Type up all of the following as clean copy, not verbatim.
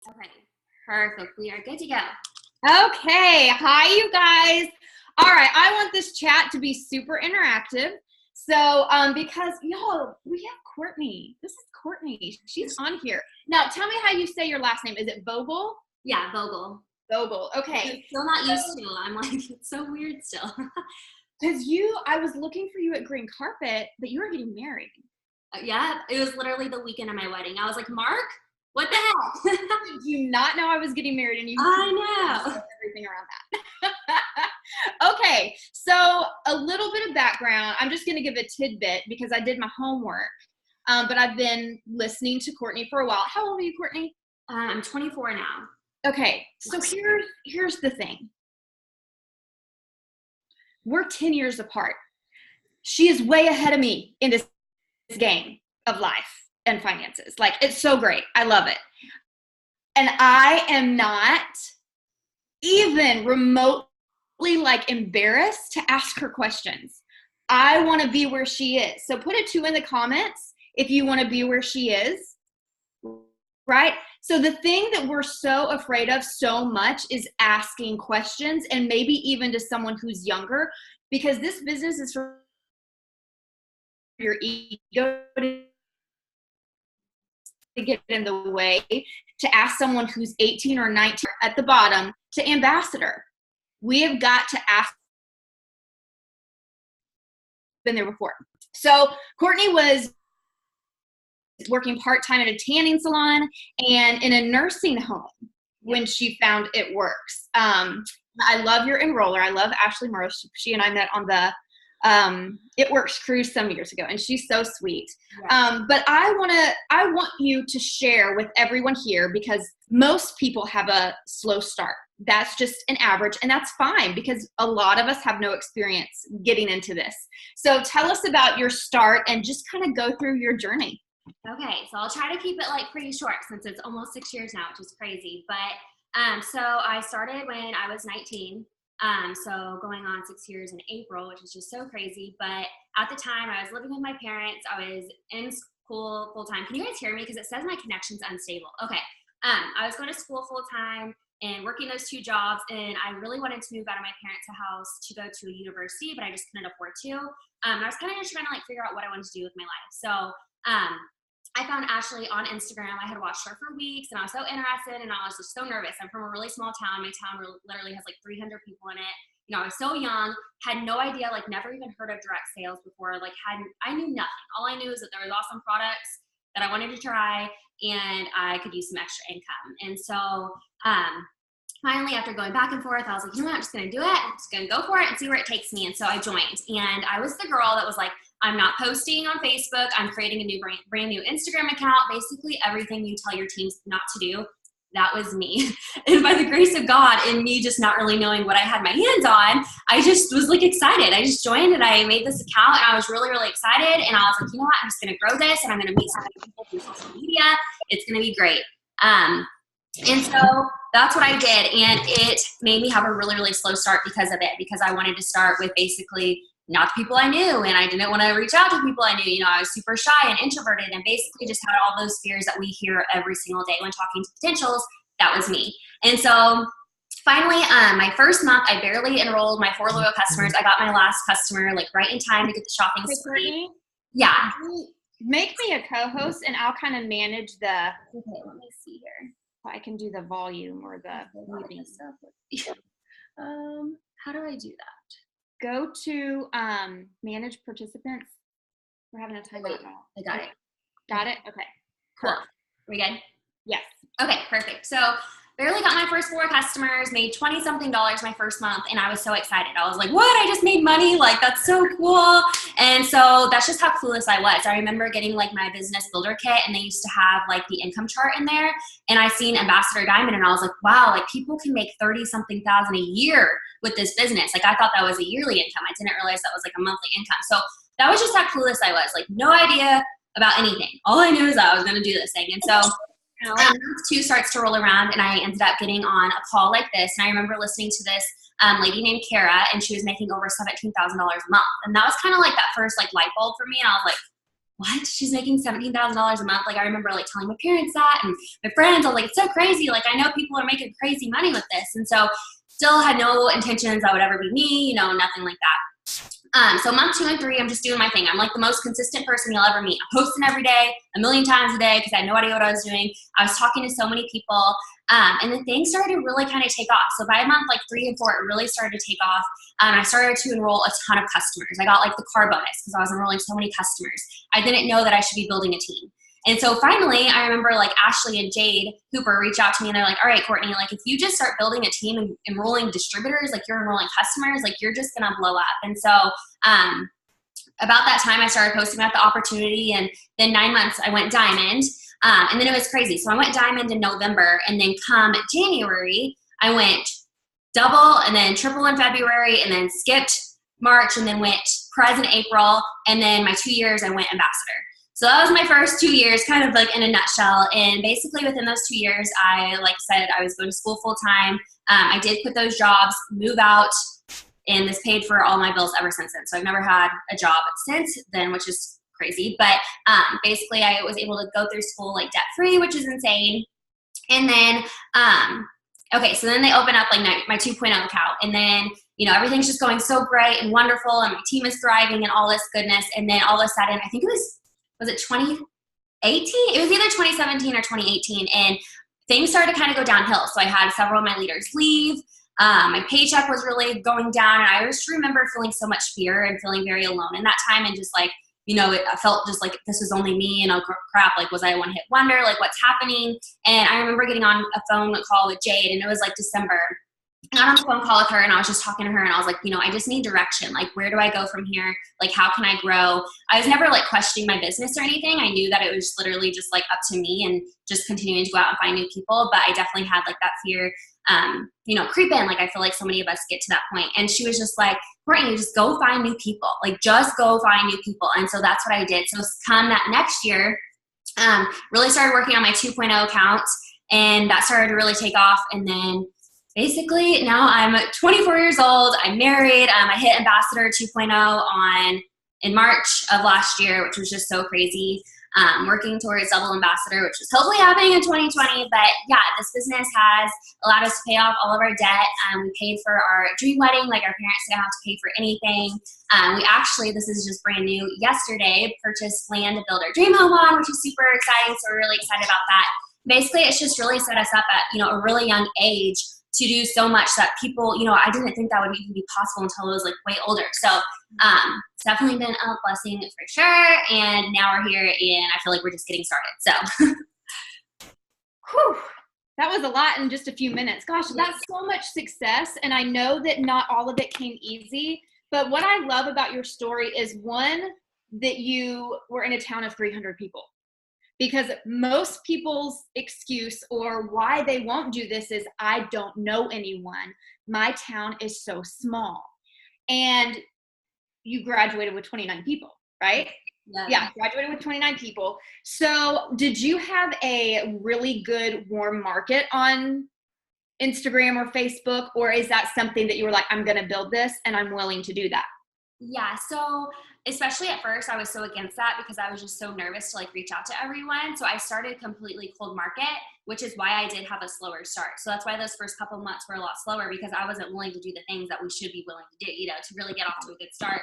Okay, perfect. We are good to go. Okay, hi you guys. All right, I want this chat to be super interactive. So, because y'all, we have Courtney. This is Courtney. She's on here. Now, tell me how you say your last name. Is it Vogel? Yeah, Vogel. Vogel. Okay. I'm still not used to. I'm like, it's so weird still. Because I was looking for you at Green Carpet, but you were getting married. Yeah, it was literally the weekend of my wedding. I was like, Mark, what the hell? Did you not know I was getting married? And you I know everything around that. Okay, so a little bit of background. I'm just going to give a tidbit because I did my homework, but I've been listening to Courtney for a while. How old are you, Courtney? I'm 24 now. Okay, so here's the thing. We're 10 years apart. She is way ahead of me in this game of life and finances. Like, it's so great. I love it. And I am not even remotely embarrassed to ask her questions. I want to be where she is. So put a 2 in the comments if you want to be where she is, right? So the thing that we're so afraid of so much is asking questions, and maybe even to someone who's younger, because this business is for your ego to get in the way, to ask someone who's 18 or 19 at the bottom to ambassador. We have got to ask. Been there before. So Courtney was working part-time at a tanning salon and in a nursing home when she found It Works. I love your enroller. I love Ashley Morrow. She and I met on the It Works cruise some years ago, and she's so sweet. Yeah. But I want you to share with everyone here, because most people have a slow start. That's just an average, and that's fine because a lot of us have no experience getting into this. So tell us about your start and just kind of go through your journey. Okay, so I'll try to keep it like pretty short since it's almost 6 years now, which is crazy. But so I started when I was 19. So going on 6 years in April, which is just so crazy. But at the time I was living with my parents. I was in school full time. Can you guys hear me? Because it says my connection's unstable. Okay. I was going to school full time and working those 2 jobs. And I really wanted to move out of my parents' house to go to a university, but I just couldn't afford to. I was kind of just trying to like figure out what I wanted to do with my life. So, I found Ashley on Instagram. I had watched her for weeks and I was so interested, and I was just so nervous. I'm from a really small town. My town literally has like 300 people in it. You know, I was so young, had no idea, like never even heard of direct sales before. I knew nothing. All I knew is that there was awesome products that I wanted to try and I could use some extra income. And so, finally, after going back and forth, I was like, you know what, I'm just going to do it. I'm just going to go for it and see where it takes me. And so I joined, and I was the girl that was like, I'm not posting on Facebook. I'm creating a new brand new Instagram account. Basically everything you tell your teams not to do, that was me. And by the grace of God and me just not really knowing what I had my hands on, I just was like excited. I just joined and I made this account and I was really, really excited. And I was like, you know what, I'm just going to grow this and I'm going to meet so many people through social media. It's going to be great. And so that's what I did. And it made me have a really, really slow start because of it, because I wanted to start with basically not the people I knew, and I didn't want to reach out to people I knew. You know, I was super shy and introverted and basically just had all those fears that we hear every single day when talking to potentials. That was me. And so finally, my first month, I barely enrolled my 4 loyal customers. I got my last customer like right in time to get the shopping spree. Yeah. Make me a co-host and I'll kind of manage the, okay, let me see here. I can do the volume or the moving stuff. How do I do that? Go to manage participants. We're having a timeout now. I got it. Got it? Okay. Cool. Are we good? Yes. Okay, perfect. So barely got my first 4 customers, made $20-something my first month, and I was so excited. I was like, what? I just made money? Like, that's so cool. And so that's just how clueless I was. I remember getting like my business builder kit, and they used to have like the income chart in there, and I seen Ambassador Diamond, and I was like, wow, like people can make 30-something thousand a year with this business. Like I thought that was a yearly income. I didn't realize that was like a monthly income. So that was just how clueless I was. Like no idea about anything. All I knew is that I was going to do this thing. And so month 2 starts to roll around, and I ended up getting on a call like this. And I remember listening to this lady named Kara, and she was making over $17,000 a month. And that was kind of like that first like light bulb for me. And I was like, what? She's making $17,000 a month. Like, I remember like telling my parents that and my friends. I was like, it's so crazy. Like, I know people are making crazy money with this. And so still had no intentions that would ever be me, you know, nothing like that. So month 2 and 3, I'm just doing my thing. I'm like the most consistent person you'll ever meet. I'm posting every day, a million times a day, because I had no idea what I was doing. I was talking to so many people. And then things started to really kind of take off. So by month like 3 and 4, it really started to take off. I started to enroll a ton of customers. I got like the car bonus because I was enrolling so many customers. I didn't know that I should be building a team. And so finally, I remember like Ashley and Jade Hooper reach out to me and they're like, all right, Courtney, like if you just start building a team and enrolling distributors, like you're enrolling customers, like you're just gonna blow up. And so about that time, I started posting about the opportunity, and then 9 months I went diamond. And then it was crazy. So I went diamond in November, and then come January, I went double and then triple in February, and then skipped March, and then went prize in April, and then my 2 years I went ambassador. So that was my first 2 years, kind of like in a nutshell. And basically within those 2 years, like I said, I was going to school full time. I did quit those jobs, move out, and this paid for all my bills ever since then. So I've never had a job since then, which is crazy. But basically I was able to go through school like debt free, which is insane. And then, okay, so then they open up like my 2.0 account, and then, you know, everything's just going so great and wonderful, and my team is thriving and all this goodness. And then all of a sudden, I think was it 2018? It was either 2017 or 2018. And things started to kind of go downhill. So I had several of my leaders leave. My paycheck was really going down. And I just remember feeling so much fear and feeling very alone in that time. And just like, you know, I felt just like this was only me, and oh crap, like was I a one-hit wonder? Like what's happening? And I remember getting on a phone call with Jade, and it was like December. I got on the phone call with her, and I was just talking to her, and I was like, you know, I just need direction. Like, where do I go from here? Like, how can I grow? I was never like questioning my business or anything. I knew that it was literally just like up to me and just continuing to go out and find new people. But I definitely had like that fear, you know, creep in. Like, I feel like so many of us get to that point. And she was just like, Courtney, just go find new people. Like, just go find new people. And so that's what I did. So come that next year, really started working on my 2.0 account, and that started to really take off. And then basically now I'm 24 years old. I'm married. I hit Ambassador 2.0 in March of last year, which was just so crazy. Working towards double ambassador, which is hopefully happening in 2020. But yeah, this business has allowed us to pay off all of our debt. We paid for our dream wedding. Like, our parents didn't have to pay for anything. We actually, this is just brand new, yesterday purchased land to build our dream home on, which is super exciting. So we're really excited about that. Basically, it's just really set us up at, you know, a really young age to do so much that people, you know, I didn't think that would even be possible until I was like way older. So it's definitely been a blessing for sure. And now we're here, and I feel like we're just getting started. So Whew. That was a lot in just a few minutes. Gosh, that's so much success. And I know that not all of it came easy, but what I love about your story is, one, that you were in a town of 300 people. Because most people's excuse or why they won't do this is, I don't know anyone. My town is so small. And you graduated with 29 people, right? Yeah, graduated with 29 people. So did you have a really good warm market on Instagram or Facebook? Or is that something that you were like, I'm going to build this and I'm willing to do that? Yeah, so especially at first, I was so against that because I was just so nervous to like reach out to everyone. So I started completely cold market, which is why I did have a slower start. So that's why those first couple of months were a lot slower, because I wasn't willing to do the things that we should be willing to do, you know, to really get off to a good start.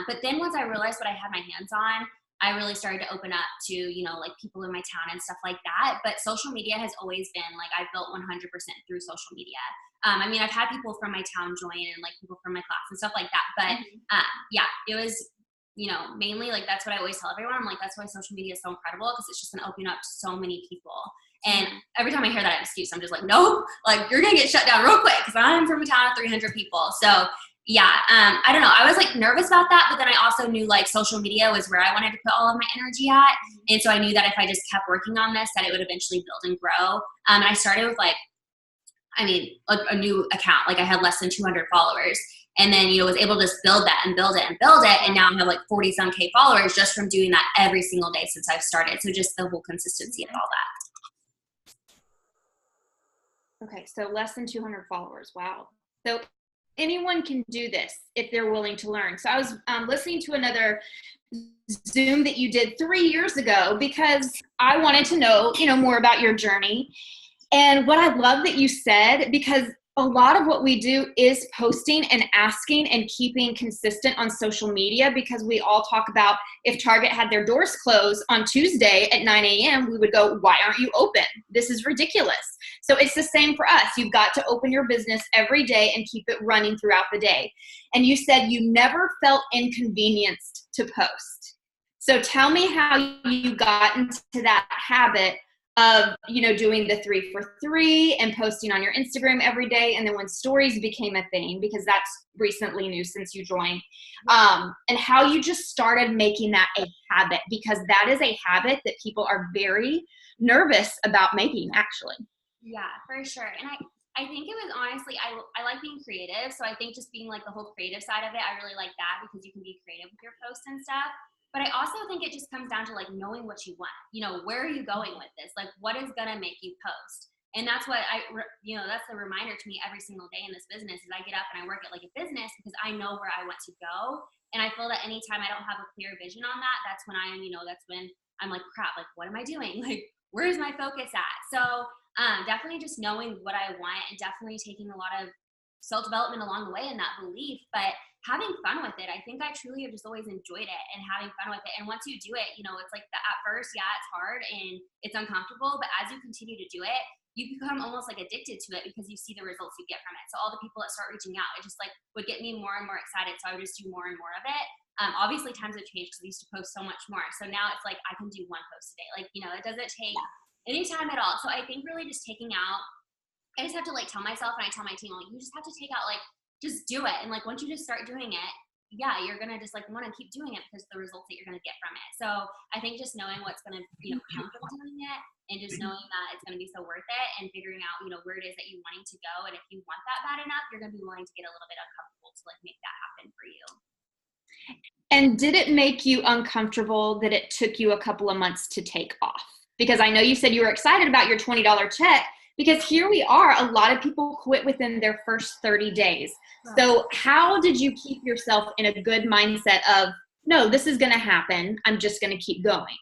But then once I realized what I had my hands on, I really started to open up to, you know, like people in my town and stuff like that. But social media has always been like, I've built 100% through social media. I mean, I've had people from my town join and like people from my class and stuff like that. But yeah, it was, you know, mainly like that's what I always tell everyone. I'm like, that's why social media is so incredible, because it's just going to open up to so many people. And every time I hear that excuse, I'm just like, no, like you're going to get shut down real quick because I'm from a town of 300 people. So yeah, I don't know. I was like nervous about that, but then I also knew like social media was where I wanted to put all of my energy at. And so I knew that if I just kept working on this, that it would eventually build and grow. And I started with like, I mean, a new account. Like I had less than 200 followers, and then, you know, was able to just build that and build it and build it. And now I have like 40 some K followers just from doing that every single day since I've started. So just the whole consistency of all that. Okay. So less than 200 followers. Wow. So anyone can do this if they're willing to learn. So I was listening to another Zoom that you did 3 years ago because I wanted to know, more about your journey. And what I love that you said, because a lot of what we do is posting and asking and keeping consistent on social media, because we all talk about if Target had their doors closed on Tuesday at 9 a.m., we would go, why aren't you open? This is ridiculous. So it's the same for us. You've got to open your business every day and keep it running throughout the day. And you said you never felt inconvenienced to post. So tell me how you got into that habit of, doing the 3 for 3 and posting on your Instagram every day. And then when stories became a thing, because that's recently new since you joined, and how you just started making that a habit, because that is a habit that people are very nervous about making, actually. Yeah, for sure. And I think it was honestly, I like being creative. So I think just being like the whole creative side of it, I really like that, because you can be creative with your posts and stuff. But I also think it just comes down to like knowing what you want. Where are you going with this? Like, what is going to make you post? And that's what that's the reminder to me every single day in this business is I get up and I work it like a business, because I know where I want to go. And I feel that anytime I don't have a clear vision on that, that's when that's when I'm like, crap, like, what am I doing? Like, where's my focus at? So definitely just knowing what I want, and definitely taking a lot of self-development along the way in that belief, but having fun with it. I think I truly have just always enjoyed it and having fun with it. And once you do it, it's like at first, yeah, it's hard and it's uncomfortable, but as you continue to do it, you become almost like addicted to it, because you see the results you get from it. So all the people that start reaching out, it just like would get me more and more excited. So I would just do more and more of it. Obviously times have changed, because I used to post so much more. So now it's like I can do 1 post a day. Like, it doesn't take any time at all. So I think really just taking out, I just have to like tell myself, and I tell my team, like, you just have to take out, like, just do it. And like, once you just start doing it, yeah, you're going to just like want to keep doing it because of the results that you're going to get from it. So I think just knowing what's going to, come from doing it, and just knowing that it's going to be so worth it, and figuring out, where it is that you're wanting to go. And if you want that bad enough, you're going to be willing to get a little bit uncomfortable to like make that happen for you. And did it make you uncomfortable that it took you a couple of months to take off? Because I know you said you were excited about your $20 check, because here we are, a lot of people quit within their first 30 days. So how did you keep yourself in a good mindset of, no, this is going to happen, I'm just going to keep going?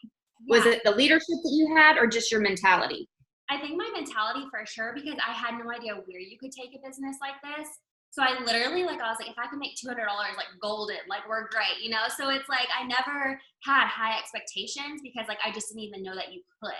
Yeah. Was it the leadership that you had, or just your mentality? I think my mentality for sure, because I had no idea where you could take a business like this. So I literally, I was like, if I can make $200, like golden, like we're great, So it's like, I never had high expectations, because like, I just didn't even know that you could.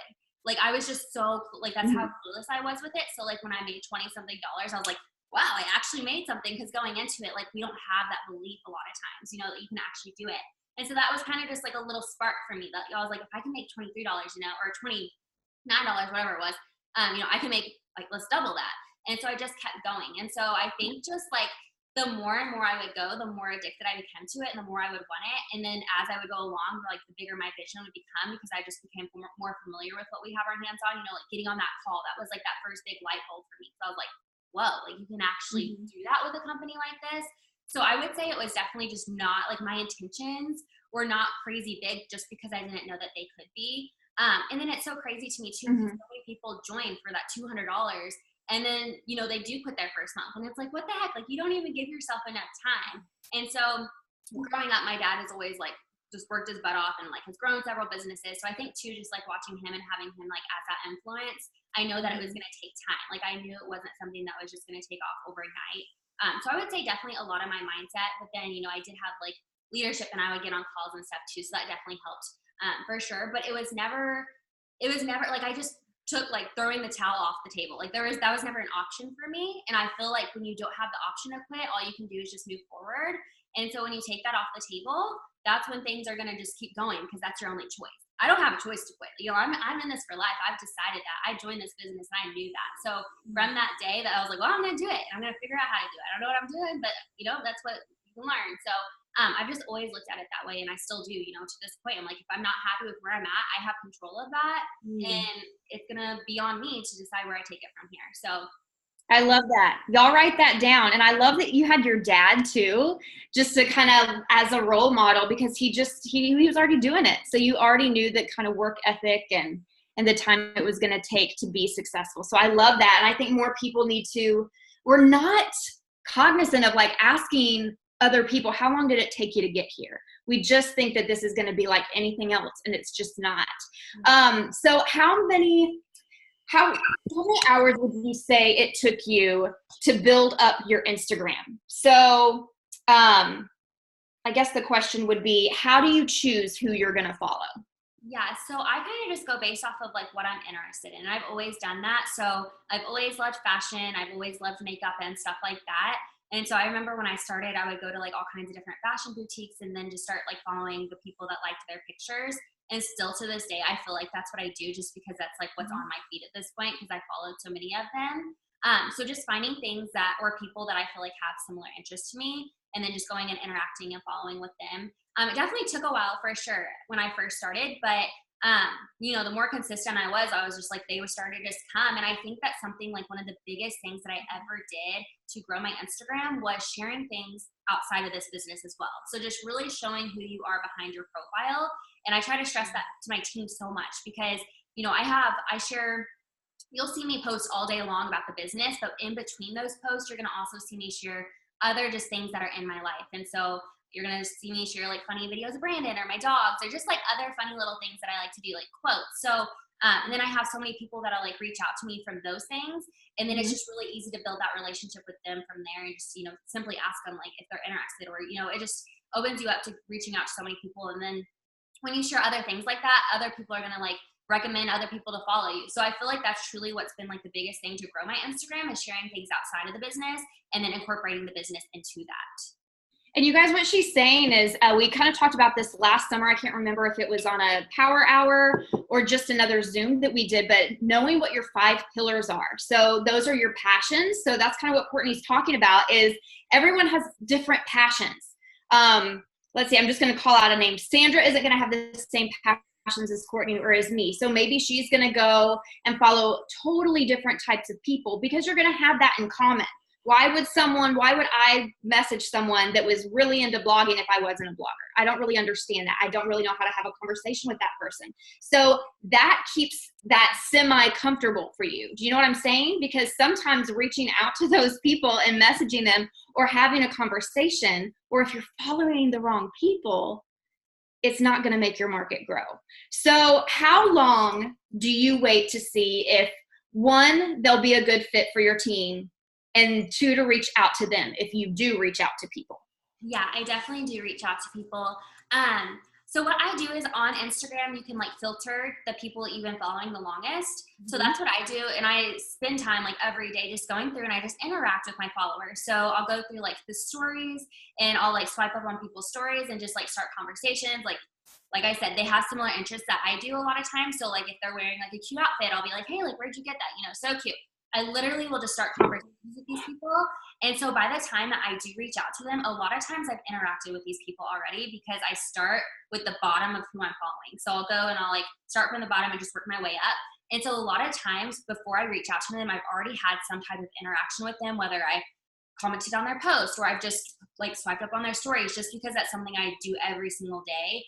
Like, I was just so, like, that's how clueless I was with it. So like, when I made $20-something, I was like, wow, I actually made something. Because going into it, like, we don't have that belief a lot of times, that you can actually do it. And so that was kind of just like a little spark for me, that I was like, if I can make $23, or $29, whatever it was, I can make, like, let's double that. And so I just kept going. And so I think just like the more and more I would go, the more addicted I became to it, and the more I would want it. And then as I would go along, like, the bigger my vision would become, because I just became more familiar with what we have our hands on, like getting on that call. That was like that first big light bulb for me. So I was like, whoa, like, you can actually do that with a company like this. So I would say it was definitely just not like, my intentions were not crazy big, just because I didn't know that they could be. And then it's so crazy to me too, because so many people join for that $200. And then, they do quit their first month, and it's like, what the heck? Like, you don't even give yourself enough time. And so growing up, my dad has always like just worked his butt off, and like has grown several businesses. So I think too, just like watching him and having him like as that influence, I know that it was going to take time. Like, I knew it wasn't something that was just going to take off overnight. So I would say definitely a lot of my mindset, but then, I did have like leadership, and I would get on calls and stuff too. So that definitely helped for sure. But it was never like, I just took like throwing the towel off the table. Like, that was never an option for me. And I feel like when you don't have the option to quit, all you can do is just move forward. And so when you take that off the table, that's when things are going to just keep going, because that's your only choice. I don't have a choice to quit. I'm in this for life. I've decided that. I joined this business, and I knew that. So from that day that I was like, well, I'm going to do it. I'm going to figure out how to do it. I don't know what I'm doing, but that's what you can learn. So I've just always looked at it that way, and I still do, to this point. I'm like, if I'm not happy with where I'm at, I have control of that, and it's going to be on me to decide where I take it from here. So I love that. Y'all write that down. And I love that you had your dad too, just to kind of as a role model, because he was already doing it. So you already knew that kind of work ethic and the time it was going to take to be successful. So I love that. And I think more people we're not cognizant of like asking other people, how long did it take you to get here? We just think that this is going to be like anything else, and it's just not. So how many hours would you say it took you to build up your Instagram? So I guess the question would be, how do you choose who you're going to follow? Yeah, so I kind of just go based off of like what I'm interested in. I've always done that. So I've always loved fashion. I've always loved makeup and stuff like that. And so I remember when I started, I would go to like all kinds of different fashion boutiques and then just start like following the people that liked their pictures. And still to this day, I feel like that's what I do, just because that's like what's on my feed at this point, because I followed so many of them. So just finding things that, or people that I feel like have similar interests to me, and then just going and interacting and following with them. It definitely took a while for sure when I first started, but you know, the more consistent I was just like, they were starting to just come. And I think that's something like one of the biggest things that I ever did to grow my Instagram was sharing things outside of this business as well. So just really showing who you are behind your profile. And I try to stress that to my team so much, because, you know, I share, you'll see me post all day long about the business, but in between those posts, you're going to also see me share other just things that are in my life. And so you're going to see me share like funny videos of Brandon or my dogs, or just like other funny little things that I like to do, like quotes. So, and then I have so many people that'll like reach out to me from those things. And then it's just really easy to build that relationship with them from there, and just, you know, simply ask them like if they're interested, or, you know, it just opens you up to reaching out to so many people. And then when you share other things like that, other people are going to like recommend other people to follow you. So I feel like that's truly what's been like the biggest thing to grow my Instagram, is sharing things outside of the business and then incorporating the business into that. And you guys, what she's saying is, we kind of talked about this last summer. I can't remember if it was on a power hour or just another Zoom that we did, but knowing what your 5 pillars are. So those are your passions. So that's kind of what Courtney's talking about, is everyone has different passions. Let's see, I'm just going to call out a name. Sandra isn't going to have the same passions as Courtney or as me. So maybe she's going to go and follow totally different types of people, because you're going to have that in common. Why would I message someone that was really into blogging if I wasn't a blogger? I don't really understand that. I don't really know how to have a conversation with that person. So that keeps that semi-comfortable for you. Do you know what I'm saying? Because sometimes reaching out to those people and messaging them or having a conversation, or if you're following the wrong people, it's not going to make your market grow. So how long do you wait to see if, 1, they'll be a good fit for your team, and 2, to reach out to them if you do reach out to people? Yeah, I definitely do reach out to people. So what I do is on Instagram, you can like filter the people that you've been following the longest. So that's what I do. And I spend time like every day just going through, and I just interact with my followers. So I'll go through like the stories, and I'll like swipe up on people's stories and just like start conversations. Like I said, they have similar interests that I do a lot of times. So like if they're wearing like a cute outfit, I'll be like, hey, like, where'd you get that? You know, so cute. I literally will just start conversations with these people. And so by the time that I do reach out to them, a lot of times I've interacted with these people already, because I start with the bottom of who I'm following. So I'll go and I'll like start from the bottom and just work my way up. And so a lot of times before I reach out to them, I've already had some type of interaction with them, whether I commented on their post or I've just like swiped up on their stories, just because that's something I do every single day.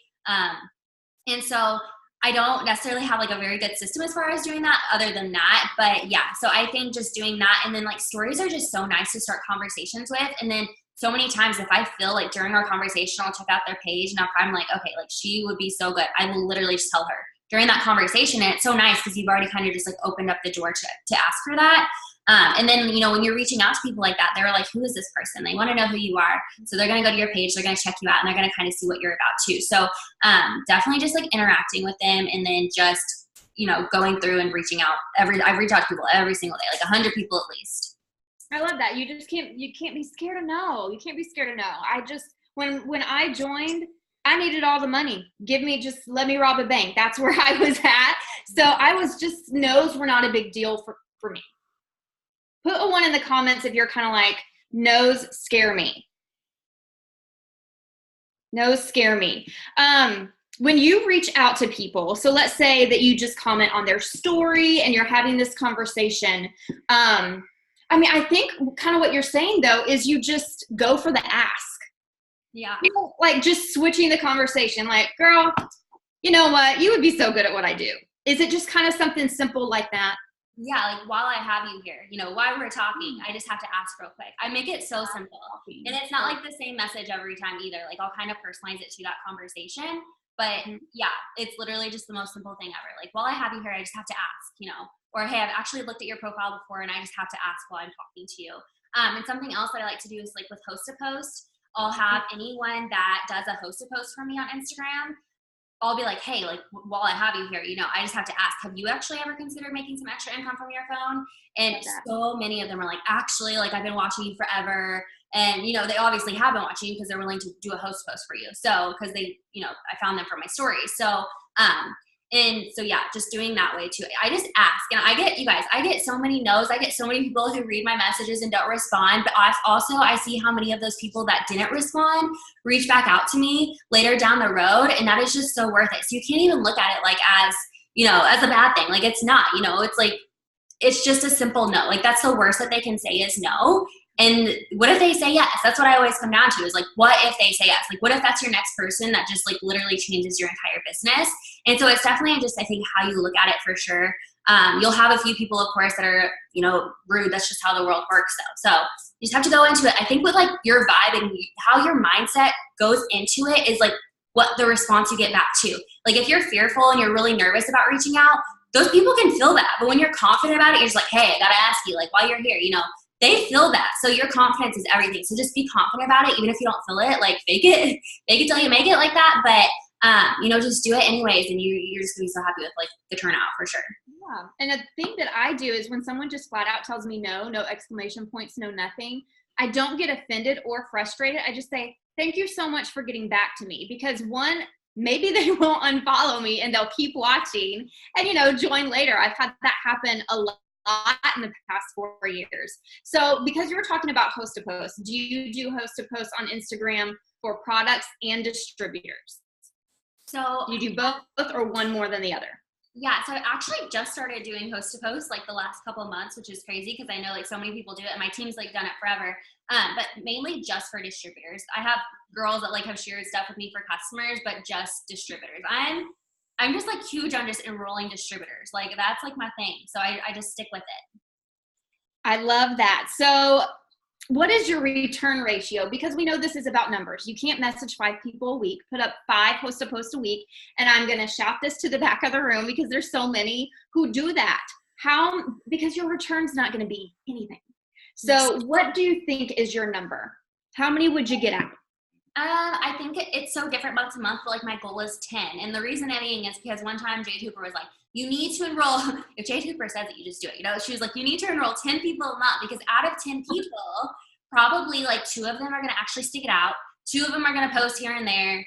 And so I don't necessarily have like a very good system as far as doing that other than that. But yeah, so I think just doing that, and then like stories are just so nice to start conversations with. And then so many times if I feel like during our conversation, I'll check out their page, and if I'm like, okay, like she would be so good, I will literally just tell her during that conversation. And it's so nice because you've already kind of just like opened up the door to ask her that. And then, you know, when you're reaching out to people like that, they're like, who is this person? They want to know who you are. So they're going to go to your page, they're going to check you out, and they're going to kind of see what you're about too. So definitely just like interacting with them, and then just, you know, going through and reaching out. I reach out to people every single day, like 100 people at least. I love that. You can't be scared to know. You can't be scared to know. I just, when I joined, I needed all the money. Let me rob a bank. That's where I was at. So I was just, no's were not a big deal for me. Put a 1 in the comments if you're kind of like, no's scare me. No's scare me. When you reach out to people, so let's say that you just comment on their story and you're having this conversation. I mean, I think kind of what you're saying though is you just go for the ask. Yeah. You know, like just switching the conversation, like, girl, you know what? You would be so good at what I do. Is it just kind of something simple like that? Yeah, like while I have you here, while we're talking, I just have to ask real quick. I make it so simple. And it's not like the same message every time either. Like I'll kind of personalize it to that conversation. But yeah, it's literally just the most simple thing ever. Like while I have you here, I just have to ask, or hey, I've actually looked at your profile before and I just have to ask while I'm talking to you. And something else that I like to do is like with host to post, I'll have anyone that does a host to post for me on Instagram. I'll be like, hey, like while I have you here, I just have to ask, have you actually ever considered making some extra income from your phone? And so many of them are like, actually, like I've been watching you forever. And, they obviously have been watching you because they're willing to do a host post for you. So, because they, I found them from my stories. So, yeah, just doing that way too. I just ask, and I get so many no's. I get so many people who read my messages and don't respond. But also I see how many of those people that didn't respond reach back out to me later down the road. And that is just so worth it. So you can't even look at it like as a bad thing. Like it's not, it's like, it's just a simple no. Like that's the worst that they can say is no. And what if they say yes? That's what I always come down to is like, what if they say yes? Like, what if that's your next person that just like literally changes your entire business? And so it's definitely just, I think, how you look at it for sure. You'll have a few people, of course, that are, rude. That's just how the world works though. So you just have to go into it. I think with like your vibe and how your mindset goes into it is like what the response you get back to. Like if you're fearful and you're really nervous about reaching out, those people can feel that. But when you're confident about it, you're just like, hey, I got to ask you, like while you're here, they feel that. So your confidence is everything. So just be confident about it. Even if you don't feel it, like fake it till you make it like that. But, just do it anyways. And you're just gonna be so happy with like the turnout for sure. Yeah. And a thing that I do is when someone just flat out tells me no exclamation points, no nothing, I don't get offended or frustrated. I just say, thank you so much for getting back to me. Because one, maybe they won't unfollow me and they'll keep watching and, join later. I've had that happen a lot in the past 4 years. So because you were talking about host to post, do you do host to post on Instagram for products and distributors? So you do both or one more than the other? Yeah, so I actually just started doing host to post like the last couple of months, which is crazy because I know like so many people do it and my team's like done it forever. But mainly just for distributors. I have girls that like have shared stuff with me for customers, but just distributors. I'm just like huge on just enrolling distributors. Like that's like my thing. So I just stick with it. I love that. So what is your return ratio? Because we know this is about numbers. You can't message 5 people a week, put up 5 host to post a week. And I'm going to shout this to the back of the room because there's so many who do that. Because your return's not going to be anything. So what do you think is your number? How many would you get out? I think it's so different month to month, but like my goal is 10. And the reason being is because one time Jade Hooper was like, you need to enroll, if Jade Hooper says it, you just do it. She was like, you need to enroll 10 people a month because out of 10 people, probably like 2 of them are going to actually stick it out. 2 of them are going to post here and there.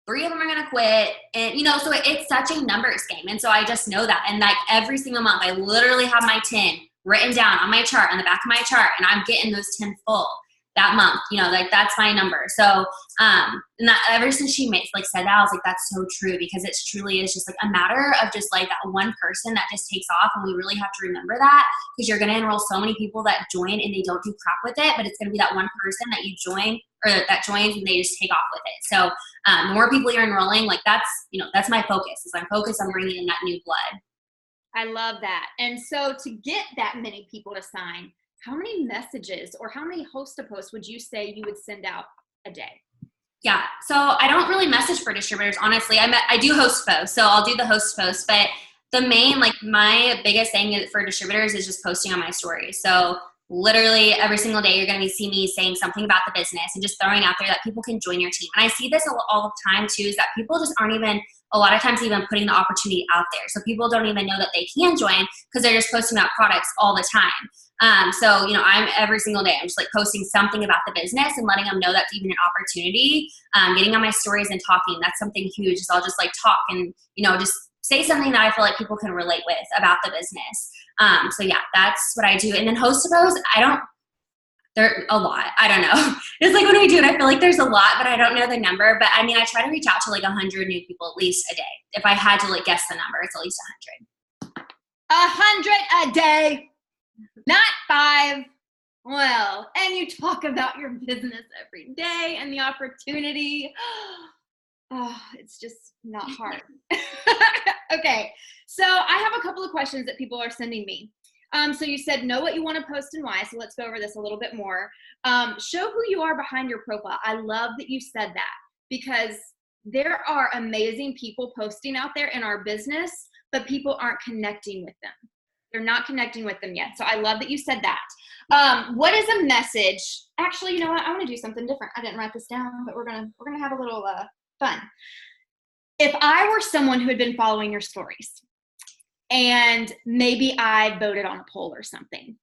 3 of them are going to quit. And, so it's such a numbers game. And so I just know that. And like every single month, I literally have my 10 written down on my chart, on the back of my chart, and I'm getting those 10 full that month, like that's my number. So, and that ever since she said that, I was like, that's so true because it truly is just like a matter of just like that one person that just takes off. And we really have to remember that because you're going to enroll so many people that join and they don't do crap with it, but it's going to be that one person that you join or that joins and they just take off with it. So, the more people you're enrolling, like that's my focus is I'm focused on bringing in that new blood. I love that. And so to get that many people to sign, how many messages or how many host to post would you say you would send out a day? Yeah, so I don't really message for distributors, honestly. I do host posts, so I'll do the host post, but the main, my biggest thing for distributors is just posting on my stories. So literally every single day you're going to see me saying something about the business and just throwing out there that people can join your team. And I see this all the time too, is that people just aren't even a lot of times even putting the opportunity out there. So people don't even know that they can join because they're just posting about products all the time. So, I'm every single day, I'm just like posting something about the business and letting them know that's even an opportunity, getting on my stories and talking. That's something huge. So I'll just like talk and, just say something that I feel like people can relate with about the business. So yeah, that's what I do. And then host to post, there a lot. I don't know. It's like when we do it, I feel like there's a lot, but I don't know the number. But I try to reach out to like 100 new people at least a day. If I had to like guess the number, it's at least 100. 100 a day, not 5. Well, and you talk about your business every day and the opportunity. Oh, it's just not hard. Okay. So I have a couple of questions that people are sending me. So you said know what you want to post and why. So let's go over this a little bit more. Show who you are behind your profile. I love that you said that, because there are amazing people posting out there in our business, but people aren't connecting with them. They're not connecting with them yet. So I love that you said that. What is a message? Actually, you know what? I want to do something different. I didn't write this down, but we're gonna have a little fun. If I were someone who had been following your stories, and maybe I voted on a poll or something,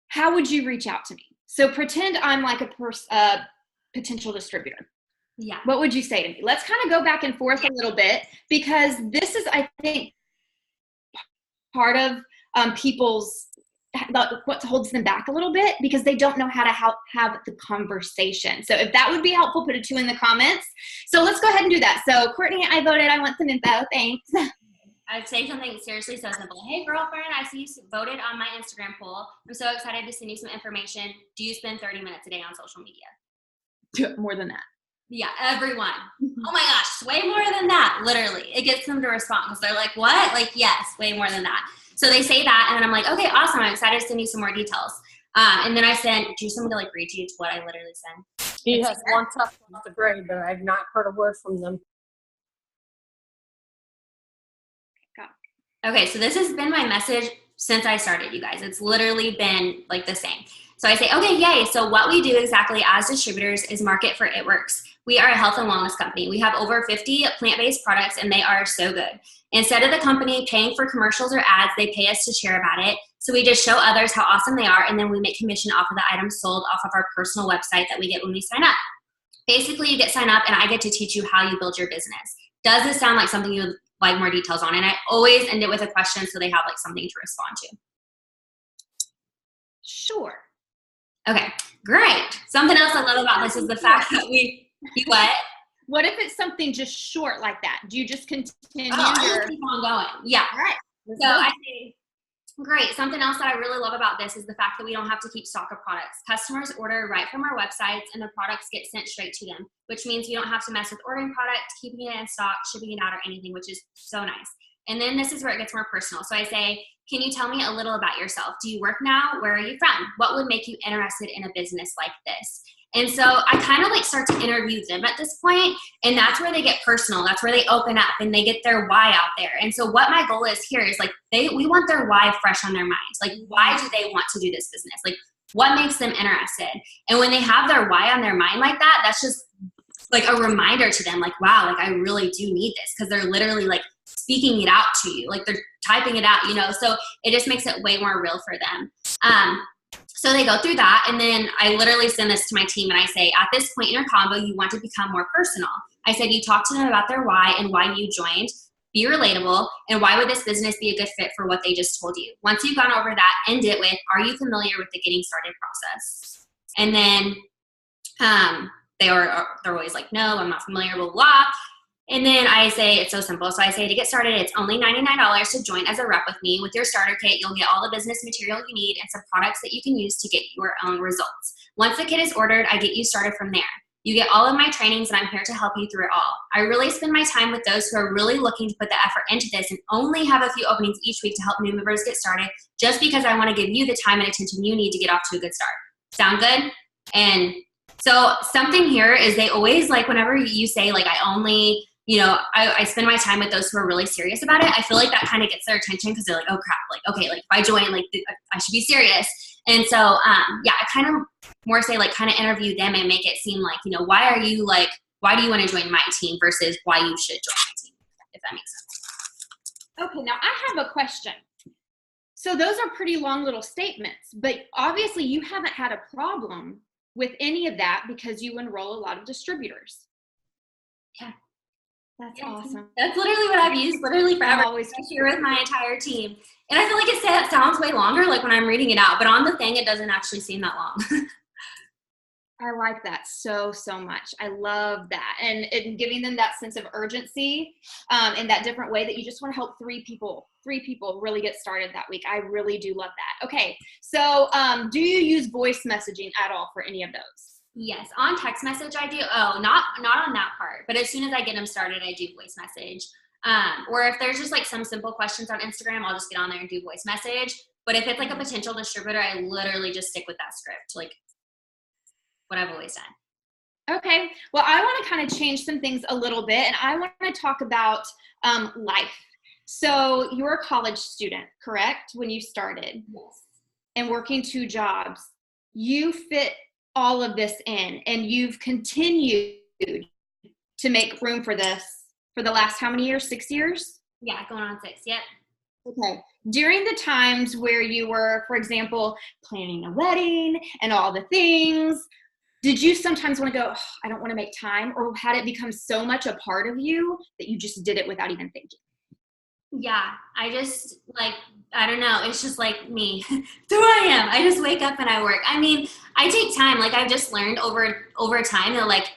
how would you reach out to me? So pretend I'm like a potential distributor. Yeah. What would you say to me? Let's kind of go back and forth a little bit, because this is, I think, part of people's, what holds them back a little bit, because they don't know how to have the conversation. So if that would be helpful, put a 2 in the comments. So let's go ahead and do that. So Courtney, I voted. I want some info. Thanks. I'd say something seriously so simple. Hey, girlfriend, I see you voted on my Instagram poll. I'm so excited to send you some information. Do you spend 30 minutes a day on social media? More than that. Yeah, everyone. Oh my gosh, way more than that. Literally, it gets them to respond because they're like, what? Like, yes, way more than that. So they say that, and then I'm like, okay, awesome. I'm excited to send you some more details. And then I sent, do you want me to like read you what I literally sent? He has one tough off the grade, but I've not heard a word from them. Okay, so this has been my message since I started, you guys. It's literally been like the same. So I say, okay, yay. So what we do exactly as distributors is market for It Works. We are a health and wellness company. We have over 50 plant-based products, and they are so good. Instead of the company paying for commercials or ads, they pay us to share about it. So we just show others how awesome they are, and then we make commission off of the items sold off of our personal website that we get when we sign up. Basically, you get signed up, and I get to teach you how you build your business. Does this sound like something you would like more details on? And I always end it with a question so they have like something to respond to. Sure. Okay, great. Something else I love about this is the fact that what? What if it's something just short like that? Do you just continue? Keep on going. Yeah. All right. So I say, great. Something else that I really love about this is the fact that we don't have to keep stock of products. Customers order right from our websites, and the products get sent straight to them, which means you don't have to mess with ordering product, keeping it in stock, shipping it out, or anything, which is so nice. And then this is where it gets more personal. So I say, can you tell me a little about yourself? Do you work now? Where are you from? What would make you interested in a business like this? And so I kind of like start to interview them at this point, and that's where they get personal. That's where they open up and they get their why out there. And so what my goal is here is like, we want their why fresh on their minds. Like, why do they want to do this business? Like, what makes them interested? And when they have their why on their mind like that, that's just like a reminder to them, like, wow, like I really do need this, because they're literally like speaking it out to you, like they're typing it out, you know. So it just makes it way more real for them. So they go through that, and then I literally send this to my team, and I say, at this point in your combo, you want to become more personal. I said, you talk to them about their why and why you joined, be relatable, and why would this business be a good fit for what they just told you. Once you've gone over that, end it with, are you familiar with the getting started process? And then they're always like, no, I'm not familiar, blah, blah. And then I say, it's so simple. So I say, to get started, it's only $99 to join as a rep with me. With your starter kit, you'll get all the business material you need and some products that you can use to get your own results. Once the kit is ordered, I get you started from there. You get all of my trainings, and I'm here to help you through it all. I really spend my time with those who are really looking to put the effort into this, and only have a few openings each week to help new members get started, just because I want to give you the time and attention you need to get off to a good start. Sound good? And so something here is they always, like, whenever you say, like, I only, you know, I spend my time with those who are really serious about it, I feel like that kind of gets their attention, because they're like, oh crap, like, okay, like if I join, like I should be serious. And so, yeah, I kind of more say, like, kind of interview them and make it seem like, you know, why do you want to join my team versus why you should join my team, if that makes sense. Okay, now I have a question. So those are pretty long little statements, but obviously you haven't had a problem with any of that because you enroll a lot of distributors. Yeah. That's awesome. That's literally what I've used literally forever. I always share with my entire team. And I feel like it sounds way longer, like when I'm reading it out, but on the thing, it doesn't actually seem that long. I like that so much. I love that. And giving them that sense of urgency in that different way that you just want to help three people really get started that week. I really do love that. Okay. So do you use voice messaging at all for any of those? Yes, on text message I do. Oh, not on that part. But as soon as I get them started, I do voice message. Or if there's just like some simple questions on Instagram, I'll just get on there and do voice message. But if it's like a potential distributor, I literally just stick with that script, like what I've always done. Okay. Well, I want to kind of change some things a little bit, and I want to talk about life. So you're a college student, correct? When you started? Yes. And working 2 jobs, you fit all of this in, and you've continued to make room for this for the last how many years? 6 years? Yeah, going on 6. Yep. Okay. During the times where you were, for example, planning a wedding and all the things, did you sometimes want to go, oh, I don't want to make time? Or had it become so much a part of you that you just did it without even thinking? Yeah, I just like, I don't know. It's just like me. Who I am. I just wake up and I work. I mean, I take time. Like I've just learned over time that like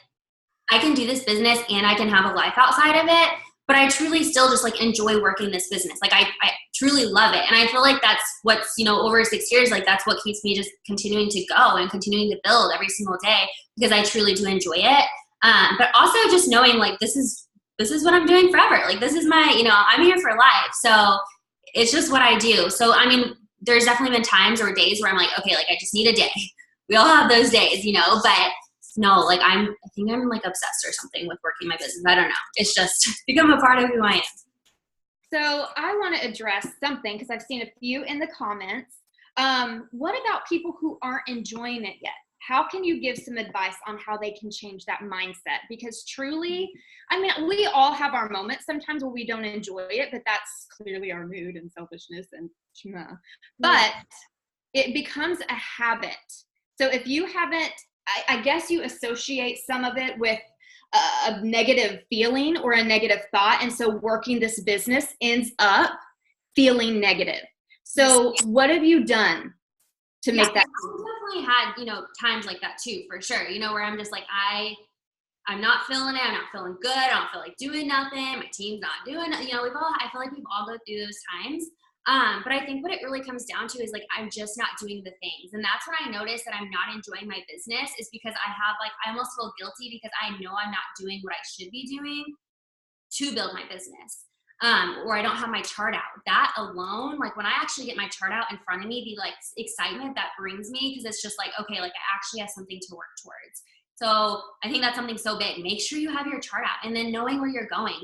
I can do this business and I can have a life outside of it. But I truly still just like enjoy working this business. Like I truly love it. And I feel like that's what's, over 6 years, like that's what keeps me just continuing to go and continuing to build every single day because I truly do enjoy it. But also just knowing like this is what I'm doing forever. Like this is my, I'm here for life. So it's just what I do. So, I mean, there's definitely been times or days where I'm like, okay, like I just need a day. We all have those days, but no, like I think I'm like obsessed or something with working my business. I don't know. It's just become a part of who I am. So I want to address something because I've seen a few in the comments. What about people who aren't enjoying it yet? How can you give some advice on how they can change that mindset? Because truly, I mean, we all have our moments sometimes where we don't enjoy it, but that's clearly our mood and selfishness and but it becomes a habit. So if you haven't, I guess you associate some of it with a negative feeling or a negative thought. And so working this business ends up feeling negative. So what have you done to make that? I've definitely had, times like that too, for sure. Where I'm just like, I'm not feeling it. I'm not feeling good. I don't feel like doing nothing. My team's not doing it. I feel like we've all go through those times. But I think what it really comes down to is like, I'm just not doing the things. And that's when I notice that I'm not enjoying my business is because I almost feel guilty because I know I'm not doing what I should be doing to build my business. Or I don't have my chart out. That alone, like when I actually get my chart out in front of me, the like excitement that brings me, because it's just like, okay, like I actually have something to work towards. So I think that's something so big. Make sure you have your chart out and then knowing where you're going.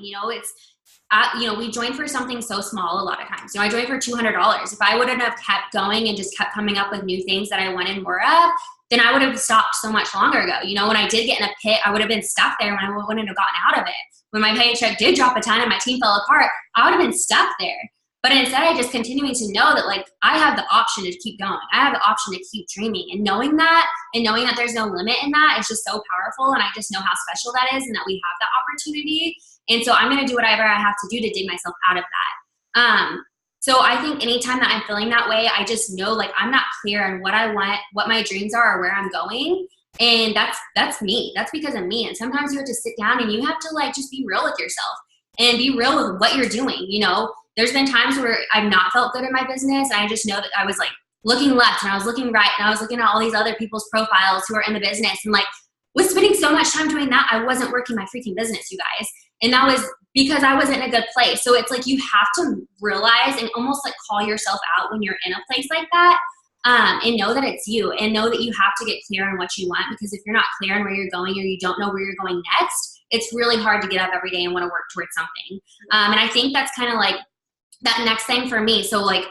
We joined for something so small a lot of times. I joined for $200. If I wouldn't have kept going and just kept coming up with new things that I wanted more of, then I would have stopped so much longer ago. When I did get in a pit, I would have been stuck there when I wouldn't have gotten out of it. When my paycheck did drop a ton and my team fell apart, I would have been stuck there. But instead, I just continuing to know that like I have the option to keep going. I have the option to keep dreaming, and knowing that there's no limit in that is just so powerful. And I just know how special that is and that we have that opportunity. And so I'm going to do whatever I have to do to dig myself out of that. So I think anytime that I'm feeling that way, I just know like I'm not clear on what I want, what my dreams are, or where I'm going. And that's me. That's because of me. And sometimes you have to sit down and you have to like just be real with yourself and be real with what you're doing. There's been times where I've not felt good in my business. And I just know that I was like looking left and I was looking right and I was looking at all these other people's profiles who are in the business and like was spending so much time doing that. I wasn't working my freaking business, you guys. And that was because I wasn't in a good place. So it's like you have to realize and almost like call yourself out when you're in a place like that. And know that it's you and know that you have to get clear on what you want, because if you're not clear on where you're going or you don't know where you're going next, it's really hard to get up every day and want to work towards something. And I think that's kind of like that next thing for me. So like,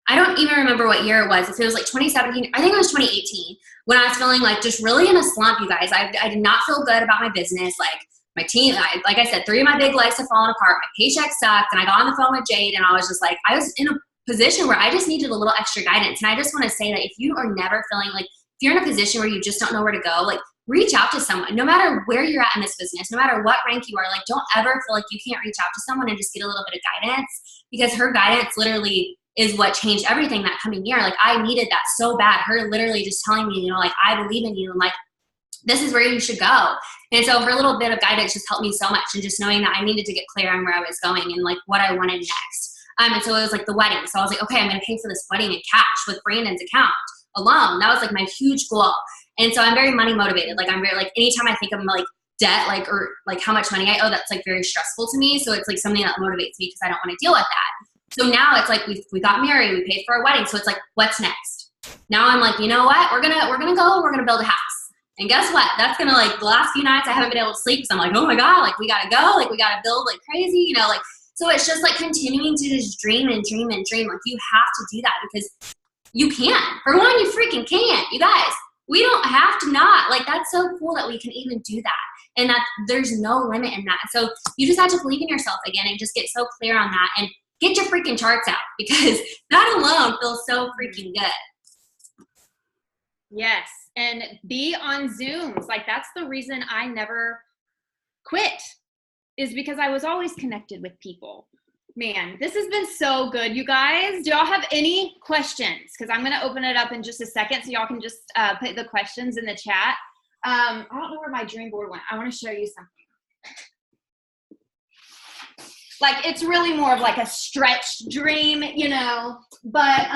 I don't even remember what year it was. If it was like 2017, I think it was 2018 when I was feeling like just really in a slump, you guys. I did not feel good about my business. Like my team, like I said, 3 of my big legs have fallen apart. My paycheck sucked. And I got on the phone with Jade and I was just like, I was in a position where I just needed a little extra guidance. And I just want to say that if you are never feeling like, if you're in a position where you just don't know where to go, like reach out to someone, no matter where you're at in this business, no matter what rank you are, like don't ever feel like you can't reach out to someone and just get a little bit of guidance, because her guidance literally is what changed everything that coming year. Like I needed that so bad. Her literally just telling me, like, I believe in you and like, this is where you should go. And so her little bit of guidance just helped me so much. And just knowing that I needed to get clear on where I was going and like what I wanted next. And so it was like the wedding. So I was like, okay, I'm going to pay for this wedding in cash with Brandon's account alone. That was like my huge goal. And so I'm very money motivated. Like I'm very like, anytime I think of like debt, like, or like how much money I owe, that's like very stressful to me. So it's like something that motivates me because I don't want to deal with that. So now it's like we got married, we paid for our wedding. So it's like, what's next? Now I'm like, you know what? We're gonna build a house. And guess what? That's gonna, like, the last few nights I haven't been able to sleep because I'm like, oh my God, like we gotta go, like we gotta build like crazy, you know, like, so it's just like continuing to just dream and dream and dream. Like you have to do that because you can. For one, you freaking can. You guys, we don't have to not. Like, that's so cool that we can even do that. And that there's no limit in that. So you just have to believe in yourself again and just get so clear on that and get your freaking charts out because that alone feels so freaking good. Yes. And be on Zooms. Like, that's the reason I never quit, is because I was always connected with people. Man, this has been so good, you guys. Do y'all have any questions? Because I'm going to open it up in just a second so y'all can just put the questions in the chat. I don't know where my dream board went. I want to show you something. Like, it's really more of like a stretched dream, you know, but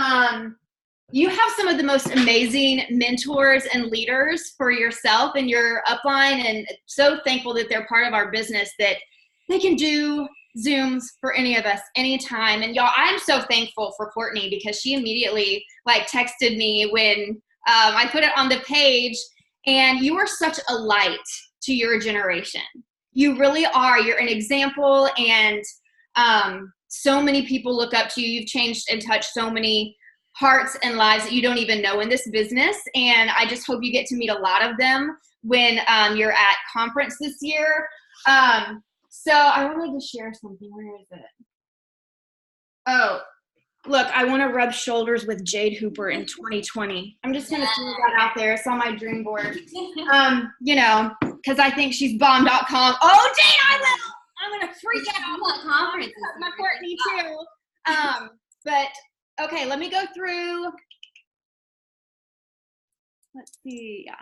you have some of the most amazing mentors and leaders for yourself and your upline, and so thankful that they're part of our business, that they can do Zooms for any of us anytime. And y'all, I'm so thankful for Courtney because she immediately like texted me when I put it on the page, and you are such a light to your generation. You really are. You're an example, and so many people look up to you. You've changed and touched so many hearts and lives that you don't even know in this business. And I just hope you get to meet a lot of them when you're at conference this year. So I wanted to share something. Where is it? Oh, look, I want to rub shoulders with Jade Hooper in 2020. I'm just going to throw that out there. It's on my dream board. You know, because I think she's bomb.com. Oh, Jade, I will. I'm going to freak out. What conference? My Courtney too. But okay, let me go through. Let's see. Yeah.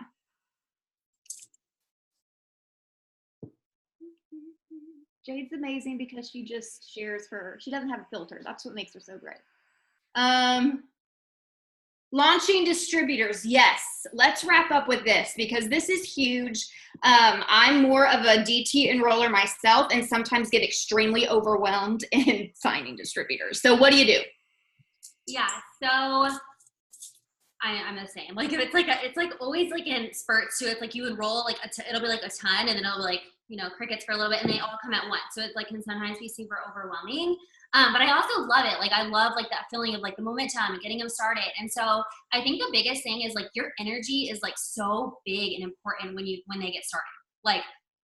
Jade's amazing because she just shares she doesn't have a filter. That's what makes her so great. Launching distributors. Yes. Let's wrap up with this because this is huge. I'm more of a DT enroller myself and sometimes get extremely overwhelmed in signing distributors. So what do you do? Yeah, so I'm the same. Like, it's like always like in spurts too. It's like you enroll like it'll be like a ton, and then it'll be like, you know, crickets for a little bit, and they all come at once. So it's like can sometimes be super overwhelming. But I also love it. Like, I love like that feeling of like the momentum and getting them started. And so I think the biggest thing is like your energy is like so big and important when they get started. Like,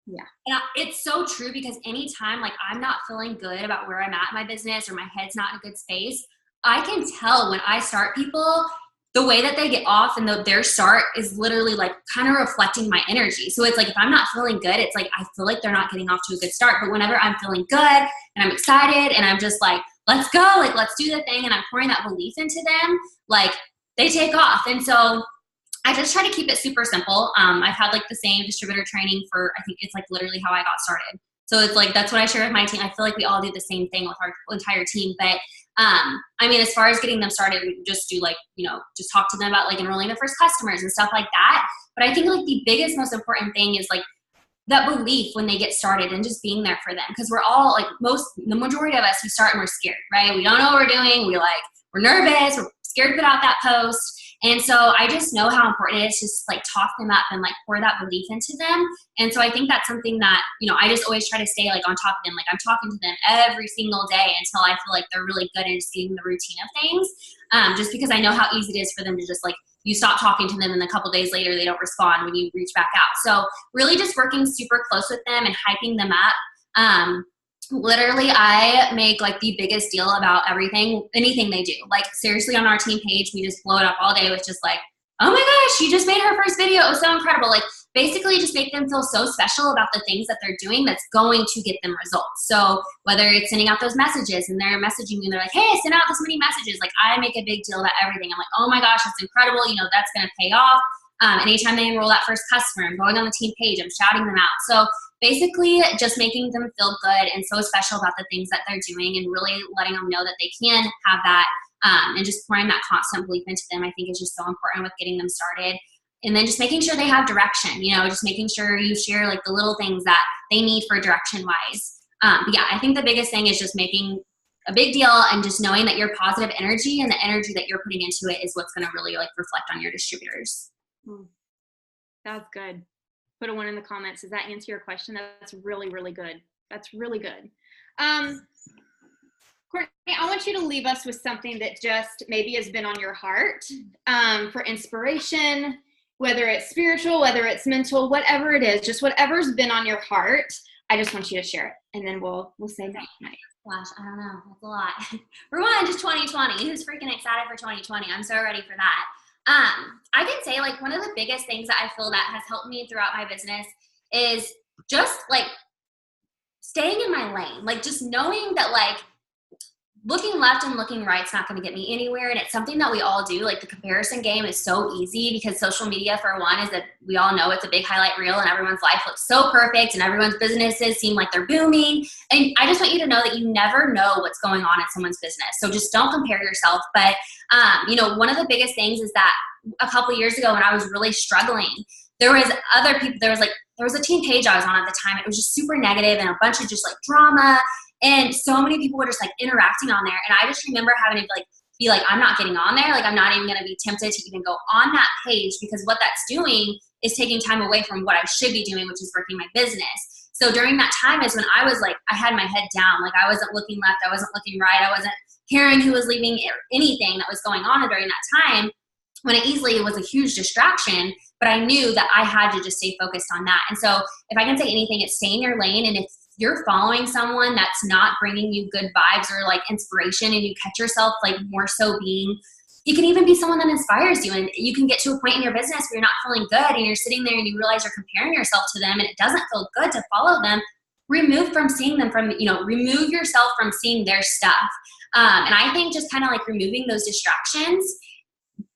yeah. And it's so true because anytime like I'm not feeling good about where I'm at in my business or my head's not in a good space, I can tell when I start people, the way that they get off and their start is literally like kind of reflecting my energy. So it's like, if I'm not feeling good, it's like, I feel like they're not getting off to a good start. But whenever I'm feeling good and I'm excited and I'm just like, let's go, like, let's do the thing. And I'm pouring that belief into them, like they take off. And so I just try to keep it super simple. I've had like the same distributor training for, I think it's like literally how I got started. So it's like, that's what I share with my team. I feel like we all do the same thing with our entire team. But I mean, as far as getting them started, we just do like, you know, just talk to them about like enrolling their first customers and stuff like that. But I think like the biggest, most important thing is like that belief when they get started and just being there for them. Cause we're all like the majority of us, we start and we're scared, right? We don't know what we're doing. We're nervous. We're scared to put out that post. And so I just know how important it is to just like talk them up and like pour that belief into them. And so I think that's something that, you know, I just always try to stay like on top of them. Like I'm talking to them every single day until I feel like they're really good at just getting the routine of things. Just because I know how easy it is for them to just like, you stop talking to them and a couple days later, they don't respond when you reach back out. So really just working super close with them and hyping them up. Literally, I make like the biggest deal about anything they do. Like seriously, on our team page, we just blow it up all day with just like, oh my gosh, she just made her first video. It was so incredible. Like basically just make them feel so special about the things that they're doing that's going to get them results. So whether it's sending out those messages and they're messaging you and they're like, hey, I sent out this many messages. Like I make a big deal about everything. I'm like, oh my gosh, that's incredible. You know, that's going to pay off. Anytime they enroll that first customer, I'm going on the team page, I'm shouting them out. So basically just making them feel good and so special about the things that they're doing and really letting them know that they can have that and just pouring that constant belief into them, I think is just so important with getting them started. And then just making sure they have direction, you know, just making sure you share like the little things that they need for direction wise. But yeah, I think the biggest thing is just making a big deal and just knowing that your positive energy and the energy that you're putting into it is what's going to really like reflect on your distributors. That's good. Put a 1 in the comments. Does that answer your question? That's really, really good. That's really good. Courtney, I want you to leave us with something that just maybe has been on your heart for inspiration, whether it's spiritual, whether it's mental, whatever it is, just whatever's been on your heart. I just want you to share it, and then we'll say that tonight. Gosh, I don't know. That's a lot. For one, just 2020. Who's freaking excited for 2020? I'm so ready for that. I can say like one of the biggest things that I feel that has helped me throughout my business is just like staying in my lane. Like just knowing that like looking left and looking right is not going to get me anywhere. And it's something that we all do. Like the comparison game is so easy because social media, for one, is that we all know it's a big highlight reel and everyone's life looks so perfect and everyone's businesses seem like they're booming. And I just want you to know that you never know what's going on in someone's business. So just don't compare yourself. But, you know, one of the biggest things is that a couple of years ago when I was really struggling, there was other people, there was a teen page I was on at the time. It was just super negative and a bunch of just like drama. And so many people were just like interacting on there. And I just remember having to be like, I'm not getting on there. Like, I'm not even going to be tempted to even go on that page because what that's doing is taking time away from what I should be doing, which is working my business. So during that time is when I was like, I had my head down. Like I wasn't looking left. I wasn't looking right. I wasn't caring who was leaving or anything that was going on during that time when it easily was a huge distraction. But I knew that I had to just stay focused on that. And so if I can say anything, it's stay in your lane. And if you're following someone that's not bringing you good vibes or like inspiration and you catch yourself like more so being, you can even be someone that inspires you and you can get to a point in your business where you're not feeling good and you're sitting there and you realize you're comparing yourself to them and it doesn't feel good to follow them. Remove from seeing them from, you know, remove yourself from seeing their stuff. And I think just kind of like removing those distractions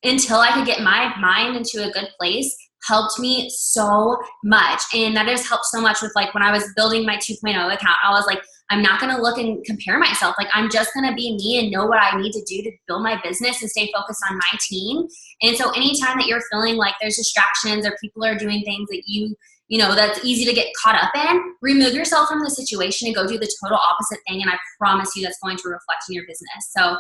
until I could get my mind into a good place helped me so much. And that has helped so much with like when I was building my 2.0 account, I was like, I'm not going to look and compare myself. Like I'm just going to be me and know what I need to do to build my business and stay focused on my team. And so anytime that you're feeling like there's distractions or people are doing things that you know, that's easy to get caught up in, remove yourself from the situation and go do the total opposite thing. And I promise you that's going to reflect in your business. So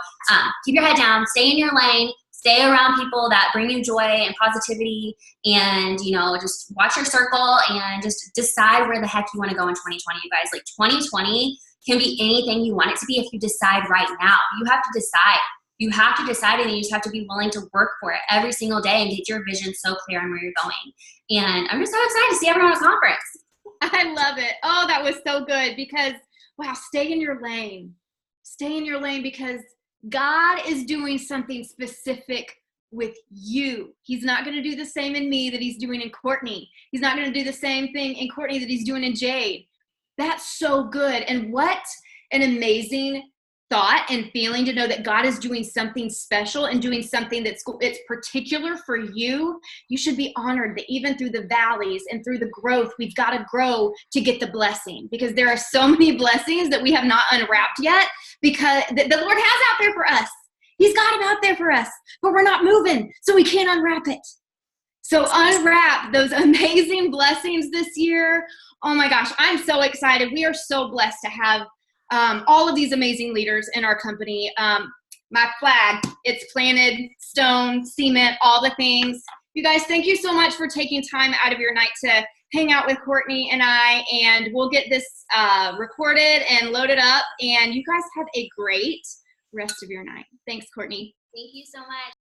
keep your head down, stay in your lane, stay around people that bring you joy and positivity, and, you know, just watch your circle and just decide where the heck you want to go in 2020, you guys. Like 2020 can be anything you want it to be if you decide right now. You have to decide. You have to decide, and you just have to be willing to work for it every single day and get your vision so clear on where you're going. And I'm just so excited to see everyone at the conference. I love it. Oh, that was so good because, wow, stay in your lane. Stay in your lane because God is doing something specific with you. He's not going to do the same in me that he's doing in Courtney. He's not going to do the same thing in Courtney that he's doing in Jade. That's so good. And what an amazing thought and feeling to know that God is doing something special and doing something it's particular for you. You should be honored that even through the valleys and through the growth, we've got to grow to get the blessing, because there are so many blessings that we have not unwrapped yet, because the Lord has out there for us. He's got it out there for us, but we're not moving, so we can't unwrap it. So unwrap those amazing blessings this year. Oh my gosh, I'm so excited. We are so blessed to have all of these amazing leaders in our company. My flag, it's planted, stone, cement, all the things. You guys, thank you so much for taking time out of your night to hang out with Courtney and I, and we'll get this recorded and loaded up, and you guys have a great rest of your night. Thanks, Courtney. Thank you so much.